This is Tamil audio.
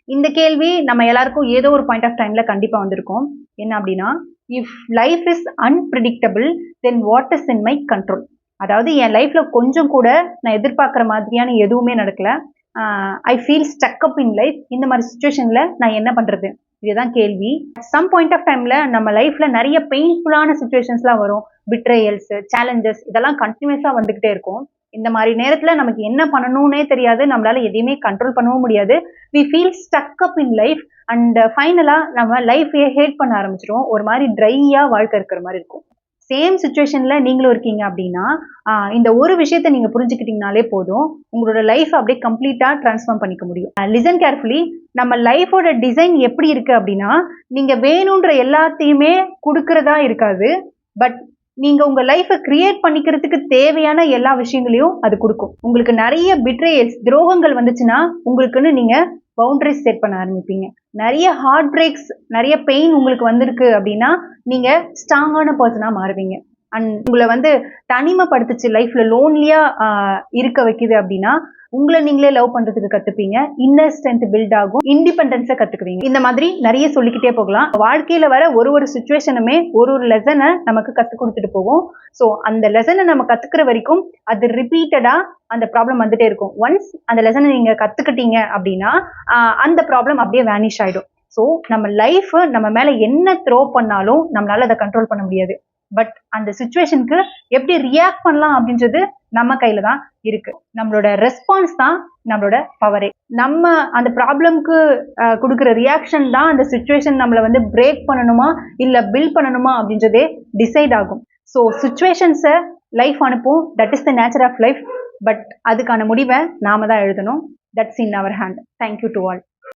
இந்த கேள்வி நம்ம எல்லாருக்கும் ஏதோ ஒரு பாயிண்ட் ஆஃப் டைம்ல கண்டிப்பா வந்திருக்கும். என்ன அப்படின்னா, if life is unpredictable then what is in my control. அதாவது என் லைஃப்ல கொஞ்சம் கூட நான் எதிர்பார்க்குற மாதிரியான எதுவுமே நடக்கல. I feel stuck up in life. இந்த மாதிரி சுச்சுவேஷன்ல நான் என்ன பண்றது? இதுதான் கேள்வி. சம் பாயிண்ட் ஆஃப் டைம்ல நம்ம லைஃப்ல நிறைய பெயின்ஃபுல்லான சுச்சுவேஷன்ஸ்லாம் வரும். பிட்ரேயல்ஸ், சேலஞ்சஸ் இதெல்லாம் கண்டினியூஸா வந்துகிட்டே இருக்கும். இந்த மாதிரி நேரத்துல நமக்கு என்ன பண்ணணும்னே தெரியாது. நம்மளால எதையுமே கண்ட்ரோல் பண்ணவும் முடியாது. We feel stuck up in life and ஃபைனலா நம்ம லைஃபையே ஹேட் பண்ண ஆரம்பிச்சிருவோம். ஒரு மாதிரி ட்ரையா வாழ்க்கை இருக்கிற மாதிரி இருக்கும். சேம் சுச்சுவேஷன்ல நீங்களும் இருக்கீங்க அப்படின்னா, இந்த ஒரு விஷயத்த நீங்க புரிஞ்சுக்கிட்டீங்கனாலே போதும், உங்களோட லைஃப் அப்படியே கம்ப்ளீட்டா டிரான்ஸ்ஃபார்ம் பண்ணிக்க முடியும். Listen carefully. நம்ம லைஃபோட டிசைன் எப்படி இருக்கு அப்படின்னா, நீங்க வேணும்ன்ற எல்லாத்தையுமே கொடுக்கறதா இருக்காது. பட் நீங்க உங்க லைஃபை கிரியேட் பண்ணிக்கிறதுக்கு தேவையான எல்லா விஷயங்களையும் அது கொடுக்கும். உங்களுக்கு நிறைய பிட்ரேயல்ஸ், துரோகங்கள் வந்துச்சுன்னா உங்களுக்குன்னு நீங்க பவுண்டரிஸ் செட் பண்ண ஆரம்பிப்பீங்க. நிறைய ஹார்ட் பிரேக்ஸ், நிறைய பெயின் உங்களுக்கு வந்திருக்கு அப்படின்னா நீங்க ஸ்ட்ராங்கான பர்சனா மாறுவீங்க. அண்ட் உங்களை தனிமைப்படுத்துச்சு, லைஃப்ல லோன்லியா இருக்க வைக்குது அப்படின்னா உங்களை நீங்களே லவ் பண்றதுக்கு கத்துப்பீங்க. இன்னர் ஸ்ட்ரென்த் பில்ட் ஆகும். இண்டிபெண்டன்ஸை கத்துக்குவீங்க. இந்த மாதிரி நிறைய சொல்லிக்கிட்டே போகலாம். வாழ்க்கையில வர ஒரு சுச்சுவேஷனுமே ஒரு லெசனை நமக்கு கத்து கொடுத்துட்டு போகும். ஸோ அந்த லெசனை நம்ம கத்துக்கிற வரைக்கும் அது ரிப்பீட்டடா அந்த ப்ராப்ளம் வந்துட்டே இருக்கும். ஒன்ஸ் அந்த லெசனை நீங்க கத்துக்கிட்டீங்க அப்படின்னா அந்த ப்ராப்ளம் அப்படியே வேனிஷ் ஆயிடும். ஸோ நம்ம லைஃப் நம்ம மேல என்ன த்ரோ பண்ணாலும் நம்மளால அதை கண்ட்ரோல் பண்ண முடியாது. பட் அந்த சுச்சுவேஷனுக்கு எப்படி ரியாக்ட் பண்ணலாம் அப்படின்றது நம்ம கையில தான் இருக்கு. நம்மளோட ரெஸ்பான்ஸ் தான் நம்மளோட பவரே. நம்ம அந்த ப்ராப்ளம்க்கு கொடுக்குற ரியாக்ஷன் தான் அந்த சுச்சுவேஷன் நம்மளை பிரேக் பண்ணணுமா இல்ல பில்ட் பண்ணணுமா அப்படின்றதே டிசைட் ஆகும். ஸோ சுச்சுவேஷன்ஸை லைஃப் அனுப்பும். That is the nature of life. But அதுக்கான முடிவை நாம தான் எழுதணும். That's in our hand. Thank you to all.